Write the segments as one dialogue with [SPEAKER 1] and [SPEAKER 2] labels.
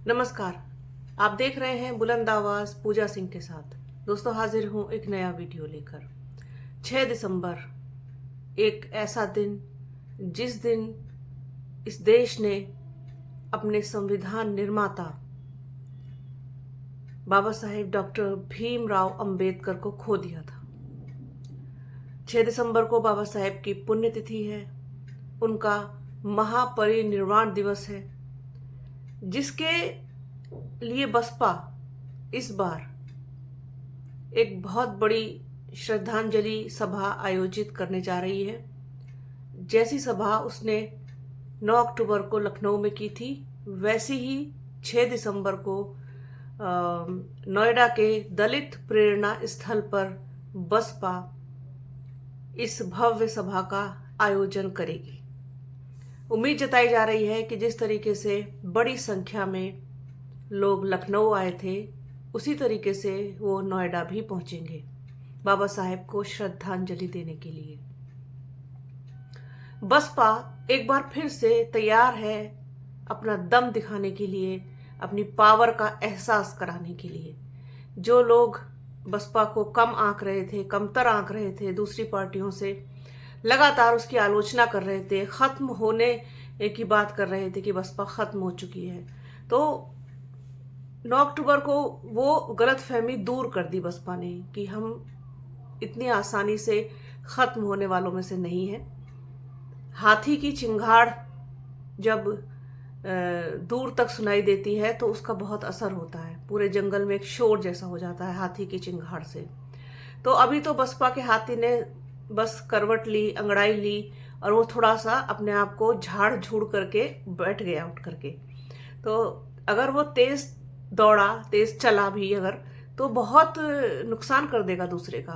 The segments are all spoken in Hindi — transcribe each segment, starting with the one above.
[SPEAKER 1] नमस्कार। आप देख रहे हैं बुलंद आवाज पूजा सिंह के साथ। दोस्तों, हाजिर हूं एक नया वीडियो लेकर। 6 दिसंबर एक ऐसा दिन जिस दिन इस देश ने अपने संविधान निर्माता बाबा साहेब डॉक्टर भीमराव अंबेडकर को खो दिया था। 6 दिसंबर को बाबा साहेब की पुण्यतिथि है। उनका महापरिनिर्वाण दिवस है, जिसके लिए बसपा इस बार एक बहुत बड़ी श्रद्धांजलि सभा आयोजित करने जा रही है। जैसी सभा उसने 9 अक्टूबर को लखनऊ में की थी, वैसी ही 6 दिसंबर को नोएडा के दलित प्रेरणा स्थल पर बसपा इस भव्य सभा का आयोजन करेगी। उम्मीद जताई जा रही है कि जिस तरीके से बड़ी संख्या में लोग लखनऊ आए थे, उसी तरीके से वो नोएडा भी पहुंचेंगे बाबा साहेब को श्रद्धांजलि देने के लिए। बसपा एक बार फिर से तैयार है अपना दम दिखाने के लिए, अपनी पावर का एहसास कराने के लिए। जो लोग बसपा को कम आंक रहे थे, कमतर आंक रहे थे दूसरी पार्टियों से, लगातार उसकी आलोचना कर रहे थे, खत्म होने की बात कर रहे थे कि बसपा खत्म हो चुकी है, तो 9 अक्टूबर को वो गलतफहमी दूर कर दी बसपा ने कि हम इतनी आसानी से खत्म होने वालों में से नहीं है। हाथी की चिंगाड़ जब दूर तक सुनाई देती है तो उसका बहुत असर होता है, पूरे जंगल में एक शोर जैसा हो जाता है हाथी की चिंगाड़ से। तो अभी तो बसपा के हाथी ने बस करवट ली, अंगड़ाई ली, और वो थोड़ा सा अपने आप को झाड़ झूड़ करके बैठ गया उठ करके। तो अगर वो तेज दौड़ा, तेज चला भी अगर, तो बहुत नुकसान कर देगा दूसरे का।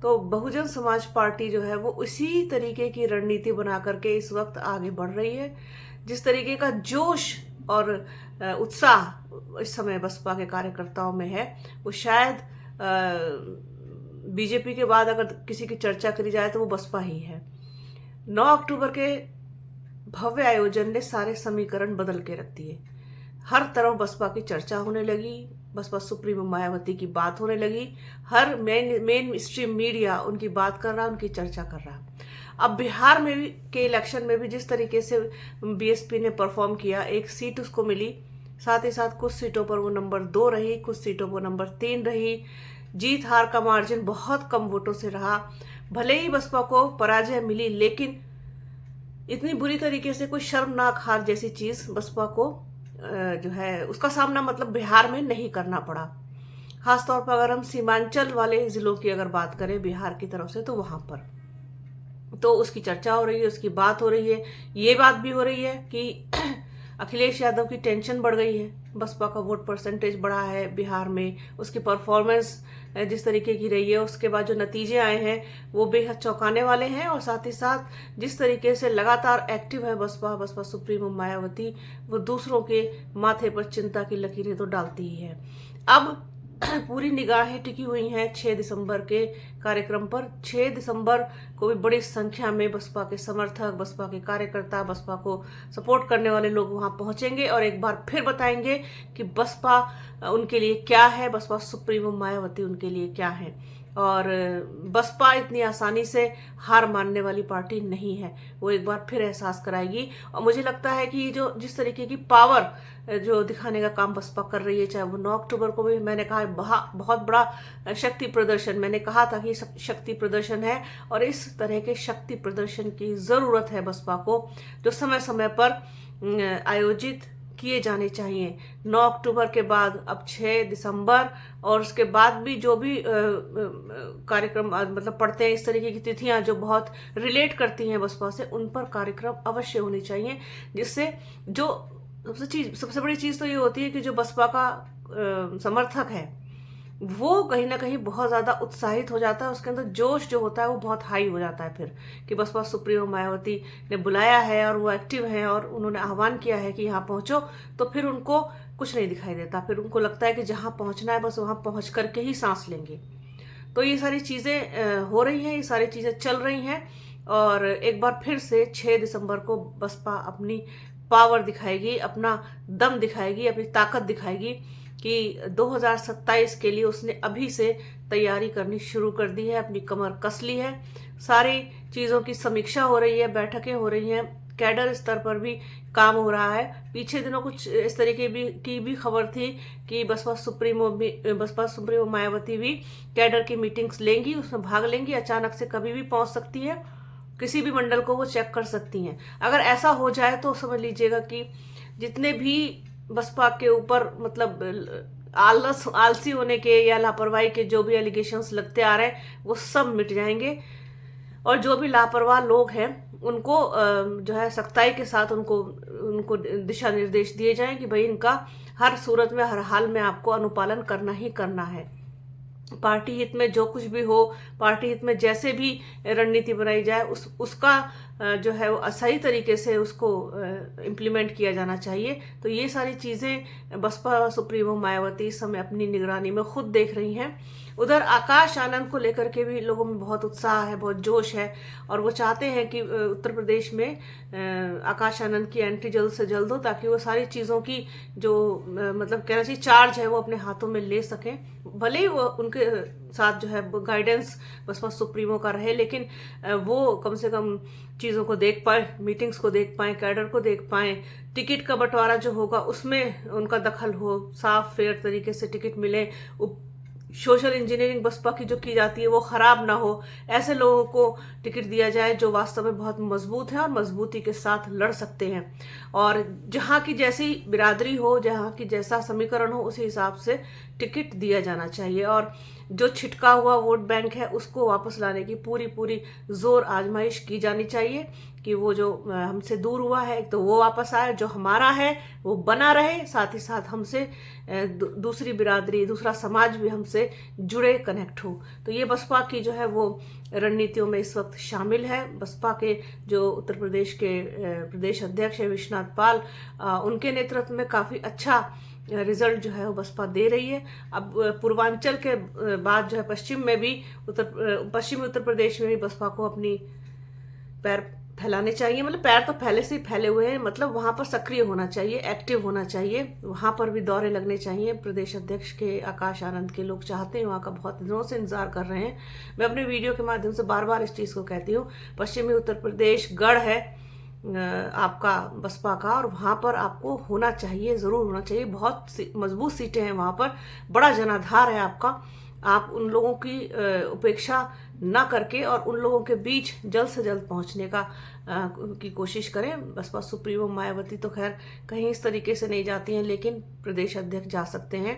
[SPEAKER 1] तो बहुजन समाज पार्टी जो है वो उसी तरीके की रणनीति बना करके इस वक्त आगे बढ़ रही है। जिस तरीके का जोश और उत्साह इस समय बसपा के कार्यकर्ताओं में है, वो शायद बीजेपी के बाद अगर किसी की चर्चा करी जाए तो वो बसपा ही है। 9 अक्टूबर के भव्य आयोजन ने सारे समीकरण बदल के रख दिए। हर तरफ बसपा की चर्चा होने लगी, बसपा सुप्रीमो मायावती की बात होने लगी। हर मेन स्ट्रीम मीडिया उनकी बात कर रहा, उनकी चर्चा कर रहा। अब बिहार में भी के इलेक्शन में भी जिस तरीके से बीएसपी ने परफॉर्म किया, एक सीट उसको मिली, साथ ही साथ कुछ सीटों पर वो नंबर 2 रही, कुछ सीटों पर नंबर 3 रही। जीत हार का मार्जिन बहुत कम वोटों से रहा। भले ही बसपा को पराजय मिली, लेकिन इतनी बुरी तरीके से कोई शर्मनाक हार जैसी चीज बसपा को जो है उसका सामना मतलब बिहार में नहीं करना पड़ा। खासतौर पर अगर हम सीमांचल वाले जिलों की अगर बात करें बिहार की तरफ से, तो वहां पर तो उसकी चर्चा हो रही है, उसकी बात हो रही है। ये बात भी हो रही है कि अखिलेश यादव की टेंशन बढ़ गई है, बसपा का वोट परसेंटेज बढ़ा है बिहार में, उसकी परफॉर्मेंस जिस तरीके की रही है, उसके बाद जो नतीजे आए हैं वो बेहद चौंकाने वाले हैं। और साथ ही साथ जिस तरीके से लगातार एक्टिव है बसपा सुप्रीमो मायावती, वो दूसरों के माथे पर चिंता की लकीरें तो डालती ही है। अब पूरी निगाहें टिकी हुई हैं 6 दिसंबर के कार्यक्रम पर। 6 दिसंबर को भी बड़ी संख्या में बसपा के समर्थक, बसपा के कार्यकर्ता, बसपा को सपोर्ट करने वाले लोग वहां पहुंचेंगे और एक बार फिर बताएंगे कि बसपा उनके लिए क्या है, बसपा सुप्रीमो मायावती उनके लिए क्या है। और बसपा इतनी आसानी से हार मानने वाली पार्टी नहीं है, वो एक बार फिर एहसास कराएगी। और मुझे लगता है कि जो जिस तरीके की पावर जो दिखाने का काम बसपा कर रही है, चाहे वो 9 अक्टूबर को भी मैंने कहा बहुत बड़ा शक्ति प्रदर्शन, मैंने कहा था कि शक्ति प्रदर्शन है, और इस तरह के शक्ति प्रदर्शन की जरूरत है बसपा को, जो समय समय पर आयोजित किए जाने चाहिए। 9 अक्टूबर के बाद अब 6 दिसंबर और उसके बाद भी जो भी कार्यक्रम मतलब पड़ते हैं, इस तरीके की तिथियां जो बहुत रिलेट करती हैं बसपा से, उन पर कार्यक्रम अवश्य होने चाहिए। जिससे जो सबसे बड़ी चीज तो ये होती है कि जो बसपा का समर्थक है वो कहीं ना कहीं बहुत ज्यादा उत्साहित हो जाता है, उसके अंदर जोश जो होता है वो बहुत हाई हो जाता है फिर, कि बसपा सुप्रीमो मायावती ने बुलाया है और वो एक्टिव हैं और उन्होंने आह्वान किया है कि यहाँ पहुंचो, तो फिर उनको कुछ नहीं दिखाई देता, फिर उनको लगता है कि जहाँ पहुंचना है बस वहां पहुंच करके ही सांस लेंगे। तो ये सारी चीजें हो रही हैं, ये सारी चीजें चल रही हैं, और एक बार फिर से 6 दिसंबर को बसपा अपनी पावर दिखाएगी, अपना दम दिखाएगी, अपनी ताकत दिखाएगी कि 2027 के लिए उसने अभी से तैयारी करनी शुरू कर दी है, अपनी कमर कस ली है। सारी चीज़ों की समीक्षा हो रही है, बैठकें हो रही हैं, कैडर स्तर पर भी काम हो रहा है। पीछे दिनों कुछ इस तरीके की भी खबर थी कि बसपा सुप्रीमो मायावती भी कैडर की मीटिंग्स लेंगी, उसमें भाग लेंगी, अचानक से कभी भी पहुंच सकती है, किसी भी मंडल को वो चेक कर सकती हैं। अगर ऐसा हो जाए तो समझ लीजिएगा कि जितने भी बसपा के ऊपर मतलब आलसी होने के या लापरवाही के जो भी एलिगेशंस लगते आ रहे हैं वो सब मिट जाएंगे, और जो भी लापरवाह लोग हैं उनको जो है सख्ताई के साथ उनको दिशा निर्देश दिए जाएं कि भाई इनका हर सूरत में, हर हाल में आपको अनुपालन करना ही करना है। पार्टी हित में जो कुछ भी हो, पार्टी हित में जैसे भी रणनीति बनाई जाए उसका जो है वो सही तरीके से उसको इम्प्लीमेंट किया जाना चाहिए। तो ये सारी चीज़ें बसपा सुप्रीमो मायावती इस समय अपनी निगरानी में खुद देख रही हैं। उधर आकाश आनंद को लेकर के भी लोगों में बहुत उत्साह है, बहुत जोश है, और वो चाहते हैं कि उत्तर प्रदेश में आकाश आनंद की एंट्री जल्द से जल्द हो, ताकि वो सारी चीज़ों की जो मतलब कहना चाहिए चार्ज है वो अपने हाथों में ले सकें। भले ही वो उनके साथ जो है गाइडेंस बसपा सुप्रीमो का रहे, लेकिन वो कम से कम चीज़ों को देख पाए, मीटिंग्स को देख पाए, कैडर को देख पाए, टिकट का बंटवारा जो होगा उसमें उनका दखल हो, साफ फेयर तरीके से टिकट मिले, सोशल इंजीनियरिंग बसपा की जो की जाती है वो खराब ना हो, ऐसे लोगों को टिकट दिया जाए जो वास्तव में बहुत मजबूत हैं और मजबूती के साथ लड़ सकते हैं, और जहाँ की जैसी बिरादरी हो, जहाँ की जैसा समीकरण हो, उसी हिसाब से टिकट दिया जाना चाहिए। और जो छिटका हुआ वोट बैंक है उसको वापस लाने की पूरी जोर आजमाइश की जानी चाहिए कि वो जो हमसे दूर हुआ है तो वो वापस आए, जो हमारा है वो बना रहे, साथ ही साथ हमसे दूसरी बिरादरी, दूसरा समाज भी हमसे जुड़े, कनेक्ट हो। तो ये बसपा की जो है वो रणनीतियों में इस वक्त शामिल है। बसपा के जो उत्तर प्रदेश के प्रदेश अध्यक्ष है विश्वनाथ पाल, उनके नेतृत्व में काफ़ी अच्छा रिजल्ट जो है वो बसपा दे रही है। अब पूर्वांचल के बाद जो है पश्चिमी उत्तर प्रदेश में भी बसपा को अपनी पैर फैलाने चाहिए, मतलब पैर तो पहले से ही फैले हुए हैं, मतलब वहाँ पर सक्रिय होना चाहिए, एक्टिव होना चाहिए, वहाँ पर भी दौरे लगने चाहिए। प्रदेश अध्यक्ष के आकाश आनंद के लोग चाहते हैं, वहाँ का बहुत दिनों से इंतजार कर रहे हैं। मैं अपने वीडियो के माध्यम से बार बार इस चीज़ को कहती हूँ, पश्चिमी उत्तर प्रदेश गढ़ है आपका बसपा का, और वहाँ पर आपको होना चाहिए, ज़रूर होना चाहिए। बहुत मजबूत सीटें हैं वहाँ पर, बड़ा जनाधार है आपका। आप उन लोगों की उपेक्षा ना करके और उन लोगों के बीच जल्द से जल्द पहुंचने की कोशिश करें। बसपा सुप्रीमो मायावती तो खैर कहीं इस तरीके से नहीं जाती हैं, लेकिन प्रदेश अध्यक्ष जा सकते हैं,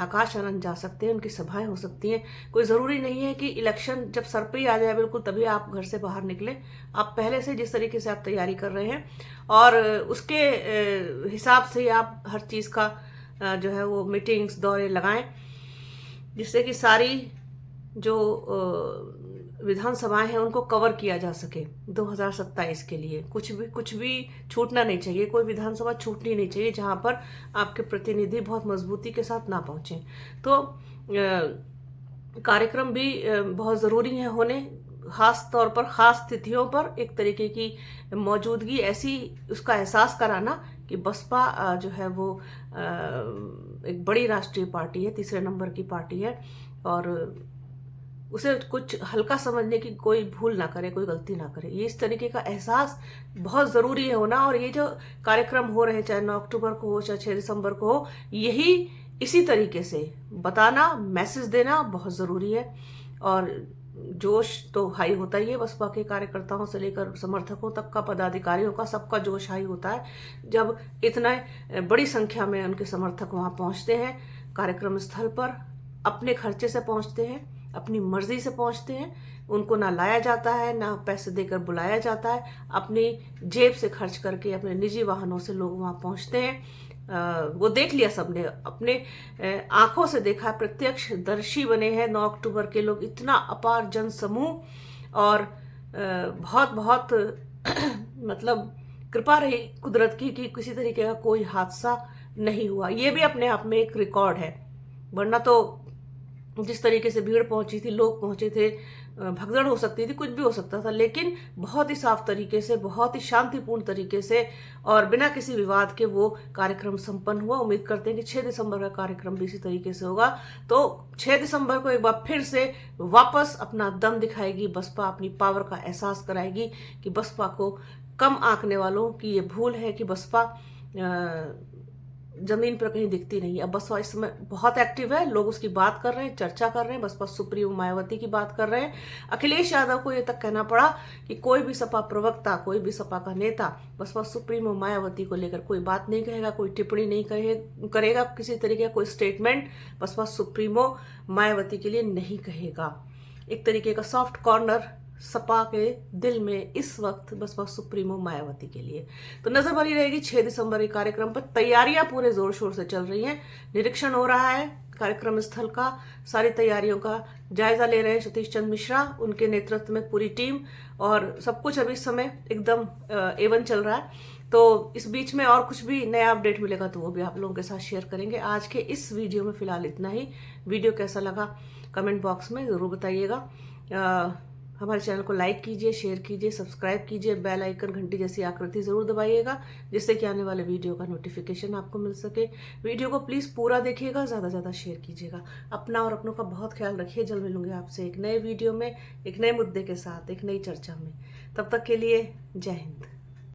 [SPEAKER 1] आकाश आनंद जा सकते हैं, उनकी सभाएं हो सकती हैं। कोई ज़रूरी नहीं है कि इलेक्शन जब सर पे ही आ जाए बिल्कुल तभी आप घर से बाहर निकलें। आप पहले से जिस तरीके से आप तैयारी कर रहे हैं और उसके हिसाब से आप हर चीज़ का जो है वो मीटिंग्स, दौरे लगाएं, जिससे कि सारी जो विधानसभाएं हैं उनको कवर किया जा सके 2027 के लिए। कुछ भी छूटना नहीं चाहिए, कोई विधानसभा छूटनी नहीं चाहिए जहां पर आपके प्रतिनिधि बहुत मजबूती के साथ ना पहुंचे। तो कार्यक्रम भी बहुत ज़रूरी है होने, खास तौर पर खास तिथियों पर एक तरीके की मौजूदगी, ऐसी उसका एहसास कराना कि बसपा जो है वो एक बड़ी राष्ट्रीय पार्टी है, तीसरे नंबर की पार्टी है, और उसे कुछ हल्का समझने की कोई भूल ना करे, कोई गलती ना करे। ये इस तरीके का एहसास बहुत ज़रूरी है होना। और ये जो कार्यक्रम हो रहे हैं, चाहे 9 अक्टूबर को हो, चाहे 6 दिसंबर को हो, यही इसी तरीके से बताना, मैसेज देना बहुत ज़रूरी है। और जोश तो हाई होता ही है, बसपा के कार्यकर्ताओं से लेकर समर्थकों तक का, पदाधिकारियों का, सबका जोश हाई होता है जब इतना बड़ी संख्या में उनके समर्थक वहाँ पहुँचते हैं, कार्यक्रम स्थल पर अपने खर्चे से पहुँचते हैं, अपनी मर्जी से पहुँचते हैं। उनको ना लाया जाता है, ना पैसे देकर बुलाया जाता है, अपनी जेब से खर्च करके अपने निजी वाहनों से लोग वहाँ पहुँचते हैं। वो देख लिया सबने, अपने आंखों से देखा, प्रत्यक्षदर्शी बने हैं 9 अक्टूबर के लोग। इतना अपार जन समूह, और बहुत बहुत मतलब कृपा रही कुदरत की कि किसी तरीके का कोई हादसा नहीं हुआ। ये भी अपने आप में एक रिकॉर्ड है, वरना तो जिस तरीके से भीड़ पहुंची थी, लोग पहुंचे थे, भगदड़ हो सकती थी, कुछ भी हो सकता था, लेकिन बहुत ही साफ तरीके से, बहुत ही शांतिपूर्ण तरीके से और बिना किसी विवाद के वो कार्यक्रम संपन्न हुआ। उम्मीद करते हैं कि 6 दिसंबर का कार्यक्रम भी इसी तरीके से होगा। तो 6 दिसंबर को एक बार फिर से वापस अपना दम दिखाएगी बसपा, अपनी पावर का एहसास कराएगी कि बसपा को कम आंकने वालों की ये भूल है कि बसपा जमीन पर कहीं दिखती नहीं है। अब बसपा इस समय बहुत एक्टिव है, लोग उसकी बात कर रहे हैं, चर्चा कर रहे हैं, बसपा सुप्रीमो मायावती की बात कर रहे हैं। अखिलेश यादव को ये तक कहना पड़ा कि कोई भी सपा प्रवक्ता, कोई भी सपा का नेता बसपा सुप्रीमो मायावती को लेकर कोई बात नहीं कहेगा, कोई टिप्पणी नहीं करेगा, किसी तरीके का कोई स्टेटमेंट बसपा सुप्रीमो मायावती के लिए नहीं कहेगा। एक तरीके का सॉफ्ट कॉर्नर सपा के दिल में इस वक्त बसपा सुप्रीमो मायावती के लिए। तो नजर बनी रहेगी 6 दिसंबर के कार्यक्रम पर। तैयारियां पूरे जोर शोर से चल रही हैं, निरीक्षण हो रहा है कार्यक्रम स्थल का, सारी तैयारियों का जायजा ले रहे हैं सतीश चंद्र मिश्रा, उनके नेतृत्व में पूरी टीम, और सब कुछ अभी इस समय एकदम एवन चल रहा है। तो इस बीच में और कुछ भी नया अपडेट मिलेगा तो वो भी आप लोगों के साथ शेयर करेंगे। आज के इस वीडियो में फिलहाल इतना ही। वीडियो कैसा लगा कमेंट बॉक्स में जरूर बताइएगा। हमारे चैनल को लाइक कीजिए, शेयर कीजिए, सब्सक्राइब कीजिए, बेल आइकन घंटी जैसी आकृति जरूर दबाइएगा, जिससे कि आने वाले वीडियो का नोटिफिकेशन आपको मिल सके। वीडियो को प्लीज़ पूरा देखिएगा, ज़्यादा से ज़्यादा शेयर कीजिएगा। अपना और अपनों का बहुत ख्याल रखिए। जल्द मिलूंगे आपसे एक नए वीडियो में, एक नए मुद्दे के साथ, एक नई चर्चा में। तब तक के लिए जय हिंद।